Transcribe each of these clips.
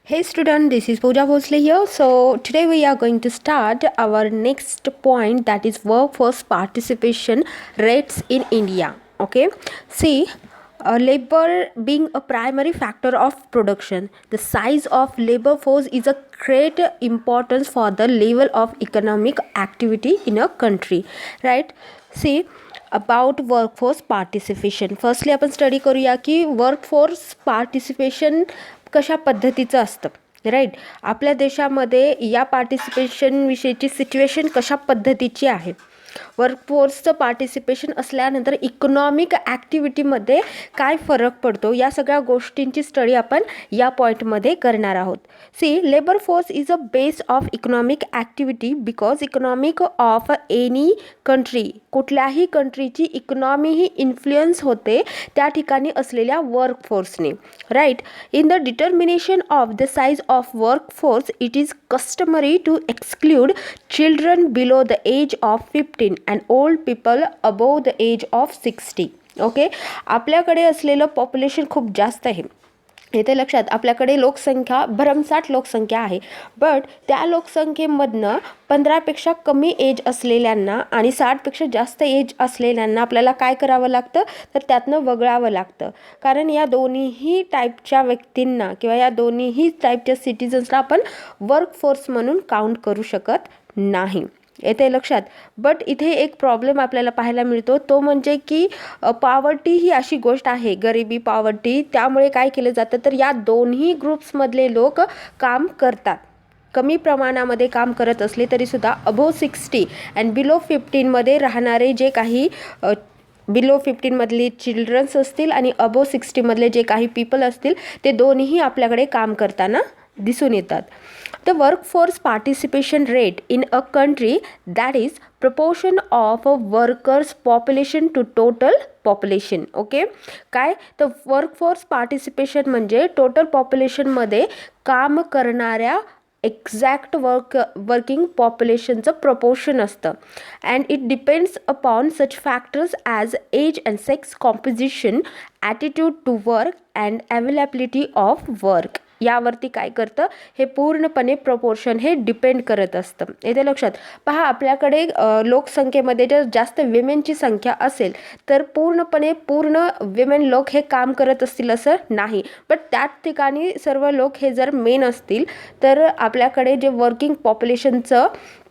Hey student, this is Pooja Bhosle here. So today we are going to start our next point, that is workforce participation rates in India. Okay, see, labor being a primary factor of production, the size of labor force is a great importance for the level of economic activity in a country, right? See, about workforce participation, firstly आपण study करूया की workforce participation कशा पद्धतीचं असतं, right. आपल्या देशामध्ये या participation विषयीची सिच्युएशन कशा पद्धतीची आहे. वर्कफोर्सचं पार्टिसिपेशन असल्यानंतर इकॉनॉमिक ॲक्टिव्हिटीमध्ये काय फरक पडतो, या सगळ्या गोष्टींची स्टडी आपण या पॉईंटमध्ये करणार आहोत. See, labour force is a base of economic activity because economic of any country, कुठल्याही कंट्रीची इकॉनॉमी ही इन्फ्लुएन्स होते त्या ठिकाणी असलेल्या वर्कफोर्सने, right. In the determination of the size of workforce it is customary to exclude children below the age of 15 and old people above the age of 60. Okay, आपल्याकडे असलेलं पॉप्युलेशन खूप जास्त आहे. येथे लक्षात, आपल्याकडे लोकसंख्या भरमसाठ लोकसंख्या आहे, बट त्या लोकसंख्येमधनं 15पेक्षा कमी एज असलेल्यांना आणि 60पेक्षा जास्त एज असलेल्यांना आपल्याला काय करावं लागतं, तर त्यातनं वगळावं लागतं. कारण या दोन्हीही टाईपच्या व्यक्तींना किंवा या दोन्हीही टाईपच्या सिटिझन्सला आपण वर्कफोर्स म्हणून काउंट करू शकत नाही. येते लक्षात. बट इथे एक प्रॉब्लेम आपल्याला पाहायला मिळतो, तो म्हणजे की पॉवर्टी ही अशी गोष्ट आहे, गरिबी, पॉवर्टी, त्यामुळे काय केलं जातं, तर या दोन्ही ग्रुप्समधले लोक काम करतात. कमी प्रमाणामध्ये काम करत असले तरीसुद्धा अबोव 60 अँड बिलो 15मध्ये राहणारे जे काही बिलो 15मधले चिल्ड्रन्स असतील आणि अबोव 60मधले जे काही पीपल असतील, ते दोन्हीही आपल्याकडे काम करताना दिसून येतात. The workforce participation rate in a country, that is proportion of a workers population to total population. Okay, काय तर वर्कफोर्स पार्टिसिपेशन म्हणजे टोटल पॉप्युलेशनमध्ये काम करणाऱ्या एक्झॅक्ट वर्किंग पॉप्युलेशनचं प्रपोर्शन असतं. And it depends upon such factors as age and sex composition, attitude to work and availability of work. यावरती काय करतं, हे पूर्णपणे प्रपोर्शन हे डिपेंड करत असतं. येथे लक्षात पहा, आपल्याकडे लोकसंख्येमध्ये जर जास्त विमेनची संख्या असेल तर पूर्ण विमेन लोक हे काम करत असतील असं नाही, बट त्याच ठिकाणी सर्व लोक हे जर मेन असतील तर आपल्याकडे जे वर्किंग पॉप्युलेशनचं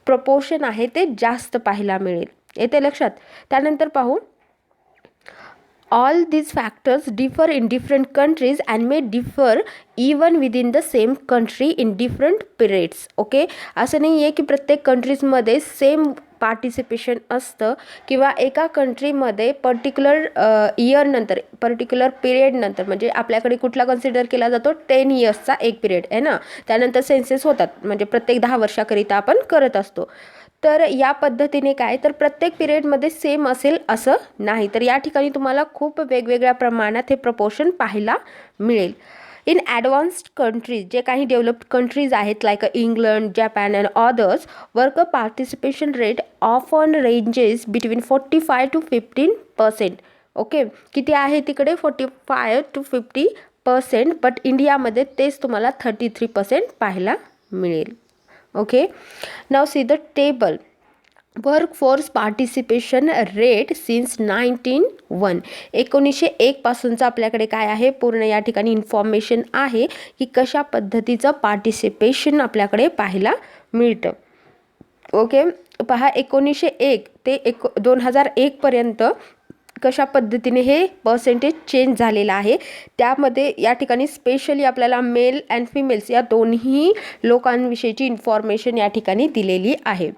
प्रपोर्शन आहे ते जास्त पाहायला मिळेल. येथे लक्षात. त्यानंतर पाहू, all these factors differ in different countries and may differ even within the same country in different periods. Okay, असं नाही आहे की प्रत्येक कंट्रीजमध्ये सेम पार्टिसिपेशन असतं किंवा एका कंट्रीमध्ये पर्टिक्युलर इयरनंतर, पर्टिक्युलर पिरियडनंतर, म्हणजे आपल्याकडे कुठला कन्सिडर केला जातो, 10 इयर्सचा एक पिरियड आहे ना, त्यानंतर सेन्सेस होतात, म्हणजे प्रत्येक 10 वर्षाकरिता आपण करत असतो. तर या पद्धतीने काय, तर प्रत्येक पिरियडमध्ये सेम असेल असं नाही, तर या ठिकाणी तुम्हाला खूप वेगवेगळ्या प्रमाणात हे प्रपोर्शन पाहायला मिळेल. इन ॲडव्हान्स्ड कंट्रीज, जे काही डेव्हलप्ड कंट्रीज आहेत like England, Japan and others, worker participation rate often ranges between 45 to 50%. Okay, किती आहे तिकडे, 45 to 50%, बट इंडियामध्ये तेच तुम्हाला 33% पाहायला मिळेल. Okay, now see the table. Workforce participation rate since 1901, 1901 पासूनचं आपल्याकडे काय आहे, पूर्ण या ठिकाणी इन्फॉर्मेशन आहे की कशा पद्धतीचं पार्टिसिपेशन आपल्याकडे पाहायला मिळतं. ओके, पहा, 1901 ते 2001 पर्यंत कशा पद्धतीने हे पर्सेंटेज चेंज झालेला आहे. त्यामध्ये या ठिकाणी स्पेशली आपल्याला मेल अँड फिमेल्स या दोन्ही लोकांविषयीची इन्फॉर्मेशन या ठिकाणी दिलेली आहे.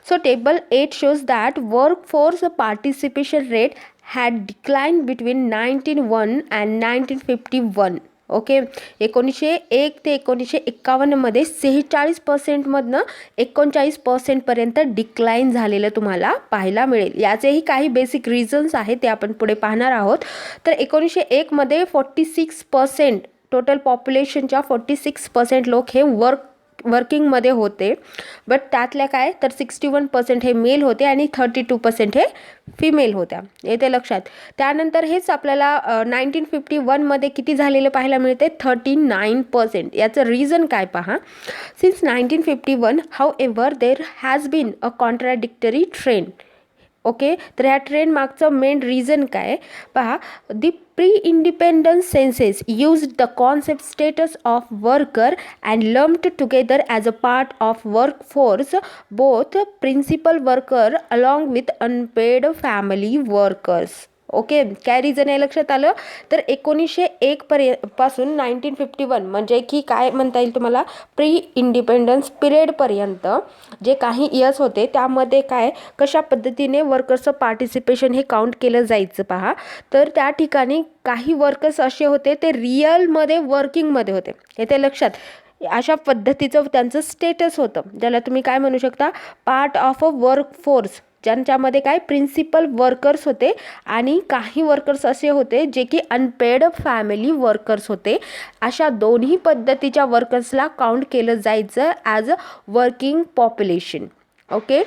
So table 8 shows that workforce participation rate had decline between 1901 and 1951. Okay, 1901 ते 1951मध्ये 46%मधनं 39%पर्यंत डिक्लाइन झालेलं तुम्हाला पाहायला मिळेल. याचेही काही बेसिक रिझन्स आहेत, ते आपण पुढे पाहणार आहोत. तर 1901मध्ये 46%, टोटल पॉप्युलेशनच्या 46% लोक हे वर्क वर्किंगमध्ये होते, बट त्यातल्या काय तर 61% हे मेल होते आणि 32% हे फिमेल होत्या, येते लक्षात. त्यानंतर हेच आपल्याला 1951मध्ये किती झालेलं पाहायला मिळते 39%. याचं रिझन काय पहा. Since 1951 however there has been a contradictory trend. Okay, तर ह्या ट्रेंड मागचं मेन रिझन काय पहा. The pre independence census use the concept status of worker and lumped together as a part of workforce both principal worker along with unpaid family workers. Okay, काय reason आहे लक्षात आलं. तर 1901 पासून 1951 म्हणजे की काय म्हणता येईल तुम्हाला प्री इंडिपेंडन्स पिरियडपर्यंत जे काही इयर्स होते त्यामध्ये काय कशा पद्धतीने वर्कर्सचं पार्टिसिपेशन हे काउंट केलं जायचं पहा. तर त्या ठिकाणी काही वर्कर्स असे होते ते रिअलमध्ये वर्किंगमध्ये होते, येते लक्षात. अशा पद्धतीचं त्यांचं स्टेटस होतं, ज्याला तुम्ही काय म्हणू शकता पार्ट ऑफ अ वर्कफोर्स, ज्यांच्यामध्ये काय प्रिन्सिपल वर्कर्स होते आणि काही वर्कर्स असे होते जे की अनपेड फॅमिली वर्कर्स होते. अशा दोन्ही पद्धतीच्या वर्कर्सला काउंट केलं जायचं as a working population. Okay,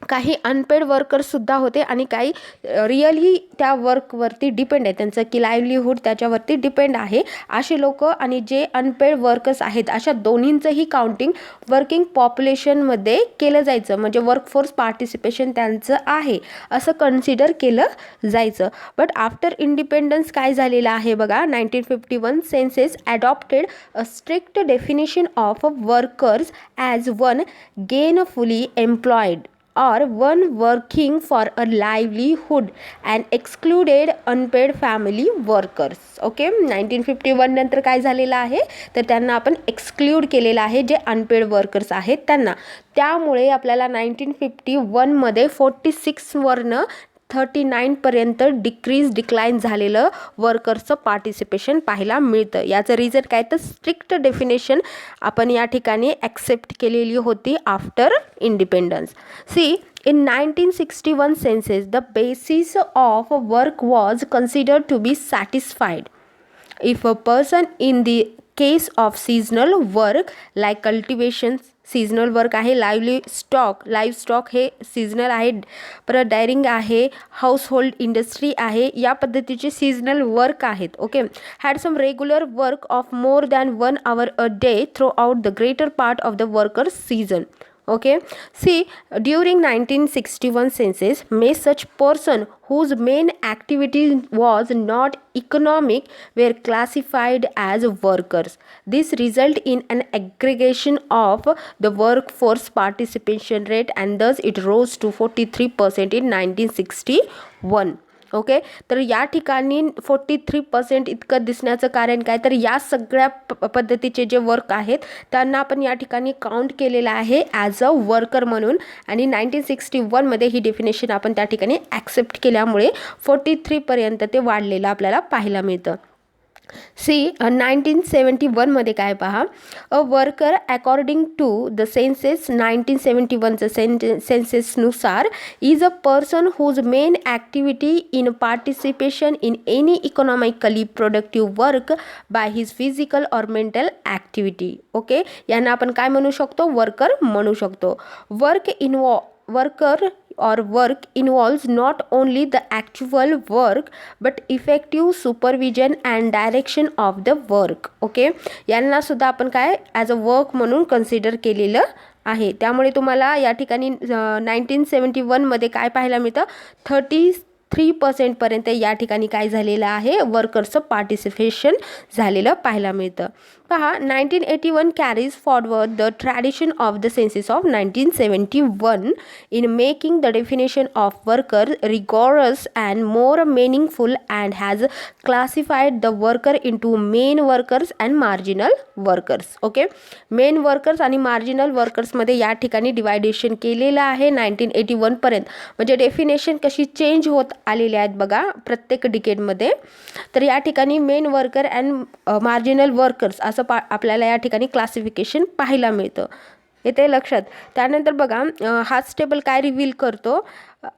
काही अनपेड वर्कर्ससुद्धा होते आणि काही रिअली त्या वर्कवरती डिपेंड आहे, त्यांचं की लाईव्हलीहूड त्याच्यावरती डिपेंड आहे असे लोक आणि जे अनपेड वर्कर्स आहेत अशा दोन्हींचंही काउंटिंग वर्किंग पॉप्युलेशनमध्ये केलं जायचं, म्हणजे वर्कफोर्स पार्टिसिपेशन त्यांचं आहे असं कन्सिडर केलं जायचं. बट आफ्टर इंडिपेंडन्स काय झालेलं आहे बघा, 1951 census adopted a strict definition of workers as one gainfully employed or one working for a livelihood and excluded unpaid family workers. Okay, 1951 नंतर काय झालेलं आहे तर त्यांना आपण एक्सक्लूड केलेलं आहे, जे अनपेड वर्कर्स आहेत त्यांना. त्यामुळे आपल्याला 1951मध्ये 46वरनं 39पर्यंत डिक्लाइन झालेलं वर्कर्सचं पार्टिसिपेशन पाहायला मिळतं. याचं रिझन काय तर स्ट्रिक्ट डेफिनेशन आपण या ठिकाणी ॲक्सेप्ट केलेली होती after independence. See, in 1961 census, the basis of work was considered to be satisfied if a person in the case of seasonal work like cultivation, seasonal work आहे, लाईव्हस्टॉक हे seasonal आहे, परत daring आहे, हाऊसहोल्ड इंडस्ट्री आहे, या पद्धतीचे seasonal work आहेत. Okay, had some regular work of more than 1 hour a day throughout the greater part of the workers season. Okay, see, during 1961 census, may such person whose main activity was not economic were classified as workers. This result in an aggregation of the workforce participation rate and thus it rose to 43% in 1961. Okay, तर या ठिकाणी 43% इतकं दिसण्याचं कारण काय तर या सगळ्या पद्धतीचे जे वर्क आहेत त्यांना आपण या ठिकाणी काउंट केलेलं आहे ॲज अ वर्कर म्हणून आणि 1961मध्ये ही डेफिनेशन आपण त्या ठिकाणी ॲक्सेप्ट केल्यामुळे 43पर्यंत ते वाढलेलं आपल्याला पाहायला मिळतं. सी, 1971मध्ये काय पहा, a worker according to the census 1971चं सेन्सेसनुसार is a person whose main activity in participation in any economically productive work by his physical or mental activity. Okay, यांना आपण काय म्हणू शकतो वर्कर म्हणू शकतो. Work involves not only the actual work but effective supervision and direction of the work. Okay, यांना सुद्धा आपण काय ॲज अ वर्क म्हणून कन्सिडर केलेलं आहे. त्यामुळे तुम्हाला या ठिकाणी 1971मध्ये काय पाहायला मिळतं 33% पर्यंत या ठिकाणी काय झालेलं आहे वर्कर्सचं पार्टिसिपेशन झालेलं पाहायला मिळतं. पहा, 1981 carries forward the tradition of the census of 1971 in making the definition of worker rigorous and more meaningful and has classified the worker into main workers and marginal workers. Okay, main workers आणि marginal वर्कर्समध्ये या ठिकाणी deviation केलेलं आहे 1981 पर्यंत. म्हणजे definition कशी change होत आलेले आहेत बघा प्रत्येक डिकेडमध्ये. तर या ठिकाणी main worker and marginal workers असं आपल्याला या ठिकाणी क्लासिफिकेशन पाहायला मिळतं. येते लक्षात. त्यानंतर बघा हाच टेबल काय रिव्हील करतो,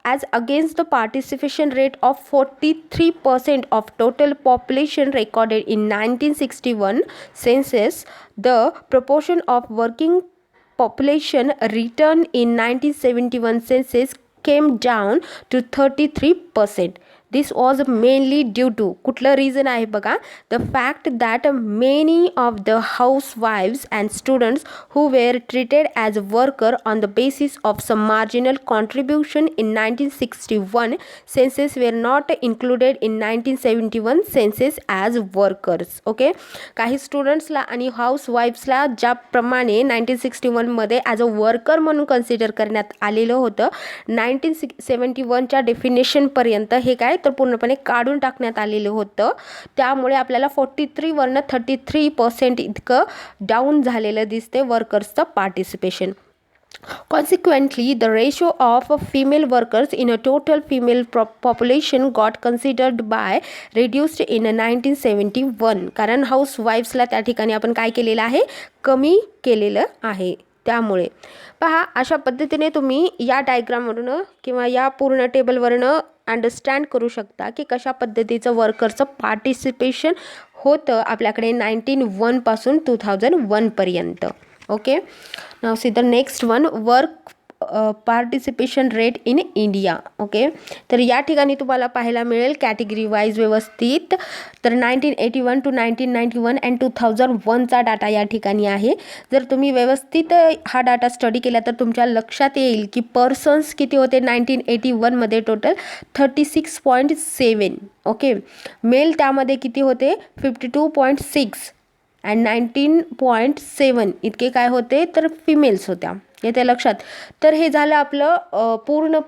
as against the participation rate of 43% of total population recorded in 1961 census, the proportion of working population return in 1971 census came down to 33%. This was mainly due to कुठलं रिझन आहे बघा, the fact that many of the housewives and students who were treated as worker on the basis of some marginal contribution in 1961 census were not included in 1971 census as workers. Okay, काही स्टुडंट्सला आणि हाऊसवाईफ्सला ज्याप्रमाणे 1961मध्ये as a worker म्हणून consider करण्यात आलेलं होतं, 1971च्या डेफिनेशनपर्यंत हे काय तर पूर्णपणे काढून टाकण्यात आलेलं होतं. त्यामुळे आपल्याला 43वरनं 33% इतकं डाऊन झालेलं दिसते वर्कर्सचं participation. Consequently, the ratio of female workers in a total female population got considered by reduced in 1971. कारण हाऊसवाईफ्सला त्या ठिकाणी आपण काय केलेलं आहे, कमी केलेलं आहे. त्यामुळे पहा अशा पद्धतीने तुम्ही या डायग्रामवरून किंवा या पूर्ण टेबलवरनं अंडरस्टँड करू शकता की कशा पद्धतीचं वर्करचं पार्टिसिपेशन होतं आपल्याकडे 1901 पासून 2001 पर्यंत. Okay, now see the next one, work participation rate in India. Okay, तर या ठिकाणी तुम्हाला पाहायला मिळेल कॅटेगरी वाईज व्यवस्थित. तर 1981 to 1991 अँड 2001चा डाटा या ठिकाणी आहे. जर तुम्ही व्यवस्थित हा डाटा स्टडी केला तर तुमच्या लक्षात येईल की पर्सन्स किती होते 1981मध्ये टोटल 36.7. ओके, मेल त्यामध्ये किती होते 52.6 अँड 19.7 इतके काय होते तर फिमेल्स होत्या. येते लक्षात. तर हे झालं आपलं पूर्ण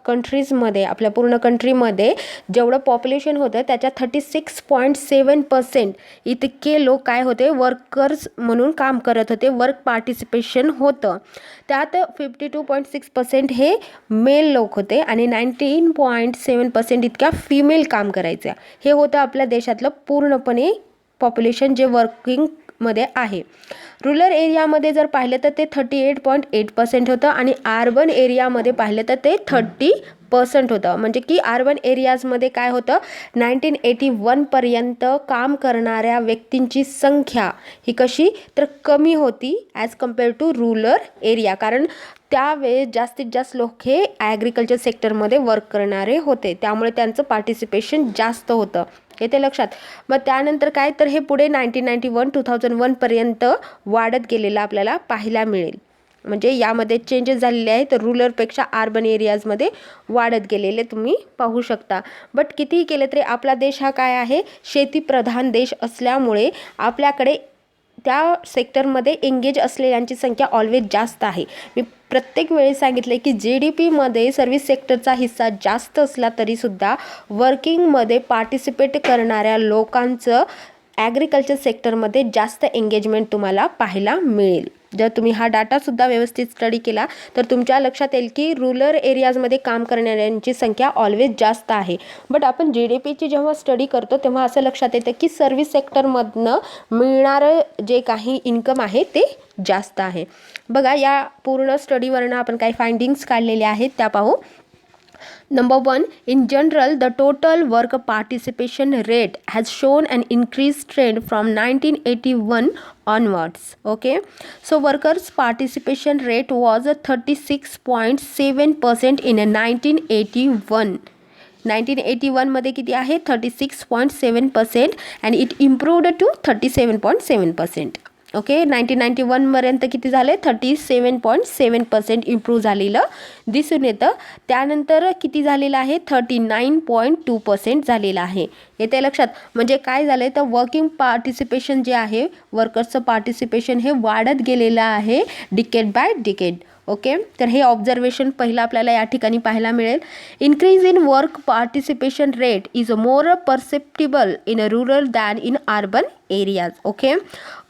कंट्रीजमध्ये, आपल्या पूर्ण कंट्रीमध्ये जेवढं पॉप्युलेशन होतं त्याच्या 36.7% इतके लोक काय होते वर्कर्स म्हणून काम करत होते, वर्क पार्टिसिपेशन होतं. त्यात 52.6% हे मेल लोक होते आणि 19.7% इतक्या फिमेल काम करायच्या. हे होतं आपल्या देशातलं पूर्णपणे पॉप्युलेशन जे वर्किंगमध्ये आहे. रुरल एरियामध्ये जर पाहिलं तर ते 38.8% होतं आणि अर्बन एरियामध्ये पाहिलं तर ते 30% होतं. म्हणजे की अर्बन एरियाजमध्ये काय होतं 1981 पर्यंत काम करणाऱ्या व्यक्तींची संख्या ही कशी तर कमी होती as compare to rural area. कारण त्यावेळेस जास्तीत जास्त लोक हे ॲग्रिकल्चर सेक्टरमध्ये वर्क करणारे होते, त्यामुळे त्यांचं पार्टिसिपेशन जास्त होतं. येते लक्षात. मग त्यानंतर काय तर हे पुढे 1991 2001 पर्यंत वाढत गेलेलं आपल्याला पाहायला मिळेल. म्हणजे यामध्ये चेंजेस झालेले आहेत, रुरलपेक्षा अर्बन एरियाजमध्ये वाढत गेलेले तुम्ही पाहू शकता. बट कितीही केलं तरी आपला देश हा काय आहे शेतीप्रधान देश असल्यामुळे आपल्याकडे त्या सेक्टरमध्ये एंगेज असलेल्यांची संख्या ऑलवेज जास्त आहे. मी प्रत्येक वेळेस सांगितले की GDPमध्ये सर्व्हिस सेक्टरचा हिस्सा जास्त असला तरीसुद्धा वर्किंगमध्ये पार्टिसिपेट करणाऱ्या लोकांचं ॲग्रिकल्चर सेक्टरमध्ये जास्त एंगेजमेंट तुम्हाला पाहायला मिळेल. जर तुम्ही हा डाटासुद्धा व्यवस्थित स्टडी केला तर तुमच्या लक्षात येईल की रुरल एरियाजमध्ये काम करणाऱ्यांची संख्या ऑलवेज जास्त आहे. बट आपण GDPची जेव्हा स्टडी करतो तेव्हा असं लक्षात येतं की सर्व्हिस सेक्टरमधनं मिळणारं जे काही इन्कम आहे ते जास्त आहे. बघा या पूर्ण स्टडीवरनं आपण काही फाइंडिंग्स काढलेले आहेत त्या पाहू. Number 1, in general, the total worker participation rate has shown an increased trend from 1981 onwards. Okay, so workers participation rate was 36.7% in 1981. 1981 मध्ये किती आहे 36.7% and it improved to 37.7%. Okay, 1991 पर्यंत किती झाले 37.7% इम्प्रूव्ह झालेलं दिसून येतं. त्यानंतर किती झालेलं आहे 39.2% झालेलं आहे. येते लक्षात. म्हणजे काय झालं तर वर्किंग पार्टिसिपेशन जे आहे वर्कर्सचं पार्टिसिपेशन हे वाढत गेलेलं आहे डिकेड बाय डिकेड. ओके, तर हे ऑब्झर्वेशन पहिलं आपल्याला या ठिकाणी पाहायला मिळेल. Increase in work participation rate is more perceptible in rural than in urban areas. Okay,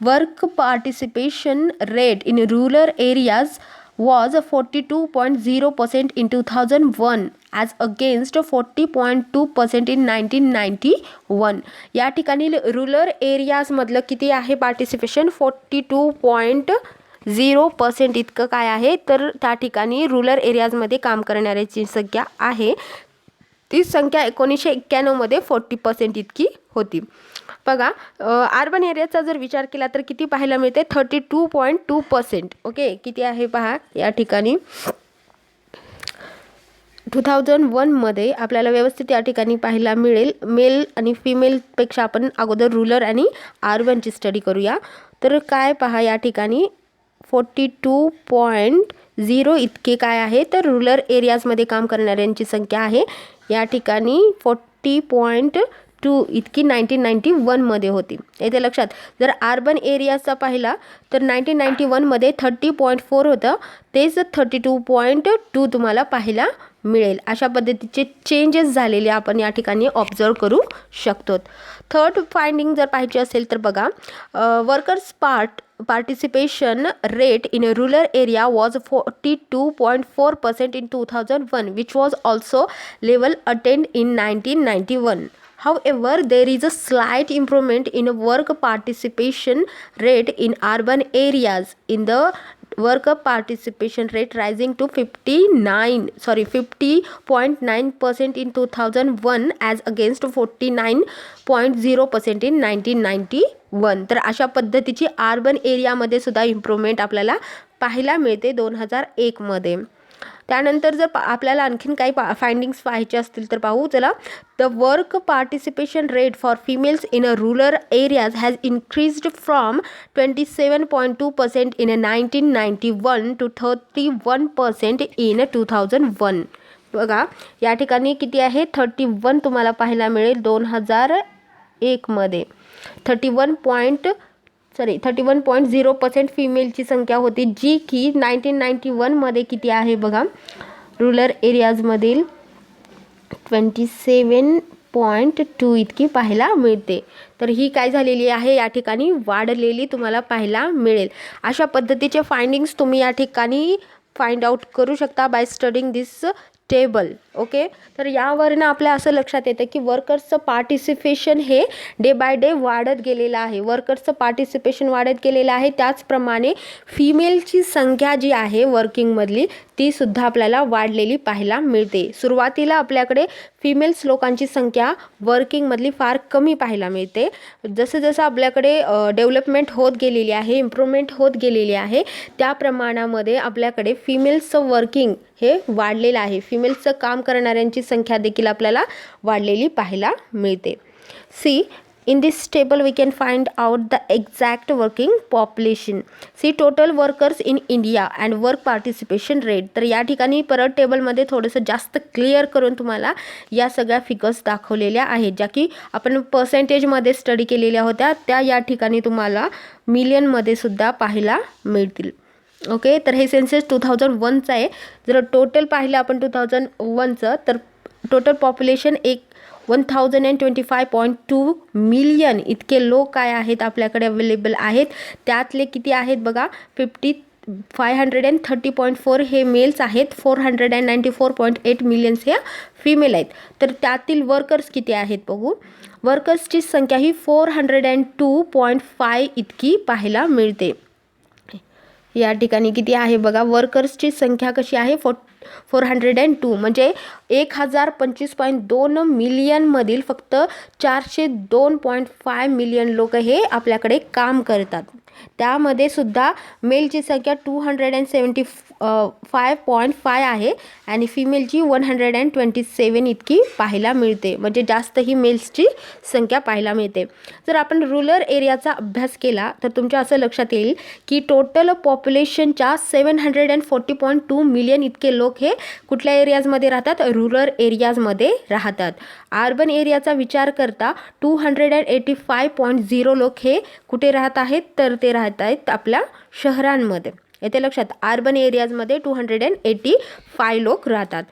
work participation rate in rural areas was 42.0% in 2001 as against 40.2% in 1991. या ठिकाणी रुरल एरियाजमधलं किती आहे पार्टिसिपेशन 42.0 0% इतकं काय आहे तर त्या ठिकाणी रुरल एरियाजमध्ये काम करणाऱ्याची संख्या आहे. ती संख्या 1991 मध्ये 40% इतकी होती. बघा अर्बन एरियाचा जर विचार केला तर किती पाहायला मिळते 32.2%. ओके, किती आहे पहा या ठिकाणी 2001 मध्ये आपल्याला व्यवस्थित या ठिकाणी पाहायला मिळेल. मेल आणि फिमेलपेक्षा आपण अगोदर रुरल आणि अर्बनची स्टडी करूया. तर काय पहा या ठिकाणी 42.0 इतके काय आहे तर रुरल एरियाजमध्ये काम करणाऱ्यांची संख्या आहे. या ठिकाणी 40.2 इतकी 1991 मध्ये होती. येथे लक्षात जर अर्बन एरियाचा पाहिला तर 1991 मध्ये 30.4 होतं, तेच 32.2 तुम्हाला पाहायला मिळेल. अशा पद्धतीचे चेंजेस झालेले आपण या ठिकाणी ऑब्झर्व करू शकतो. थर्ड फाइंडिंग जर पाहायची असेल तर बघा workers participation rate in a rural area was 42.4% in 2001, which was also level attained in 1991. However, there is a slight improvement in work participation rate in urban areas, in the worker participation rate rising to 50.9% in 2001 as against 49.0% in 1991. तर अशा पद्धतीची urban एरियामध्ये सुद्धा improvement आपल्याला पाहायला मिळते 2001 मध्ये. त्यानंतर जर आपल्याला आणखीन काही फाइंडिंग्स पाहायचे असतील तर पाहू चला. The work participation rate for females in a rural areas has increased from 27.2% in 1991 to 31% in 2001. बघा या ठिकाणी किती आहे 31 तुम्हाला पाहायला मिळेल 2001 मध्ये. 31.0% फिमेलची संख्या होती, जी की 1991 मध्ये किती आहे बघा रुरल एरियाजमधील 27.2 इतकी पाहायला मिळते. तर ही काय झालेली आहे या ठिकाणी वाढलेली तुम्हाला पाहायला मिळेल. अशा पद्धतीचे फाइंडिंग्स तुम्ही या ठिकाणी फाइंड आउट करू शकता by studying this table. Okay, तर यावरनं आपल्या असं लक्षात येतं की वर्कर्सचं पार्टिसिपेशन हे डे बाय डे वाढत गेलेलं आहे. वर्कर्सचं पार्टिसिपेशन वाढत गेलेलं आहे. त्याचप्रमाणे फिमेलची संख्या जी आहे वर्किंगमधली ती सुद्धा आपल्याला वाढलेली पाहायला मिळते. सुरुवातीला आपल्याकडे फिमेल्स लोकांची संख्या वर्किंगमधली फार कमी पाहायला मिळते. जसं जसं आपल्याकडे डेव्हलपमेंट होत गेलेली आहे, इम्प्रूव्हमेंट होत गेलेली आहे, त्या प्रमाणामध्ये आपल्याकडे फिमेल्सचं वर्किंग हे वाढलेलं आहे. फिमेल्सचं काम करणाऱ्यांची संख्या देखील आपल्याला वाढलेली पाहायला मिळते. See in this table we can find out the exact working population. See total workers in India and work participation rate. तर या ठिकाणी परत टेबलमध्ये थोडंसं जास्त क्लिअर करून तुम्हाला या सगळ्या फिगर्स दाखवलेल्या आहेत, ज्या की आपण पर्सेंटेजमध्ये स्टडी केलेल्या होत्या, त्या या ठिकाणी तुम्हाला मिलियनमध्ये सुद्धा पाहायला मिळतील. ओके, तर हे सेन्सस 2001चं आहे. जर टोटल पाहिलं आपण 2001चं तर टोटल पॉप्युलेशन 1025.2 मिलियन इतके लोक काय आहेत आपल्याकडे अवेलेबल आहेत. त्यातले किती आहेत बघा 530.4 हे मेल्स आहेत, 494.8 मिलियन्स हे फिमेल आहेत. तर त्यातील वर्कर्स किती आहेत बघू. वर्कर्सची संख्या ही 402.5 इतकी पाहायला मिळते. या ठिकाणी किती आहे बघा वर्कर्सची संख्या कशी आहे 402 म्हणजे 1025.2 मिलियनमधील फक्त 402.5 मिलियन लोक हे आपल्याकडे काम करतात. त्यामध्ये सुद्धा मेलची संख्या 275.5 आहे आणि फिमेलची 127 इतकी पाहायला मिळते. म्हणजे जास्त ही मेल्सची संख्या पाहायला मिळते. जर आपण रुरल एरियाचा अभ्यास केला तर तुमच्या असं लक्षात येईल की टोटल पॉप्युलेशनच्या 740.2 मिलियन इतके लोक हे कुठल्या एरियाजमध्ये राहतात रुरल एरियाजमध्ये राहतात. अर्बन एरियाचा विचार करता 285.0 लोक हे कुठे राहत आहेत तर ते राहत आहेत आपल्या शहरांमध्ये. येथे लक्षात अर्बन एरियाजमध्ये 285 लोक राहतात.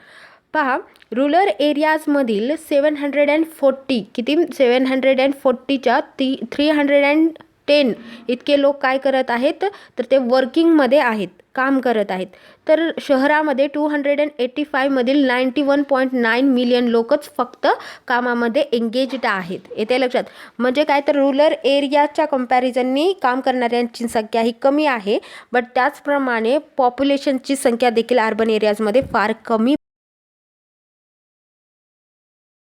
पहा रुरल एरियाजमधील 740 किती 740च्या 300 10 इतके लोक काय करत आहेत, तर ते वर्किंगमध्ये आहेत, काम करत आहेत. तर शहरामध्ये 285 मधील 91.9 मिलियन लोकच फक्त कामामध्ये एंगेज्ड आहेत. येते लक्षात. म्हणजे काय, तर रुरल एरियाच्या कंपॅरिझननी काम करणाऱ्यांची संख्या ही कमी आहे, बट त्याचप्रमाणे पॉप्युलेशनची संख्या देखील अर्बन एरियाजमध्ये फार कमी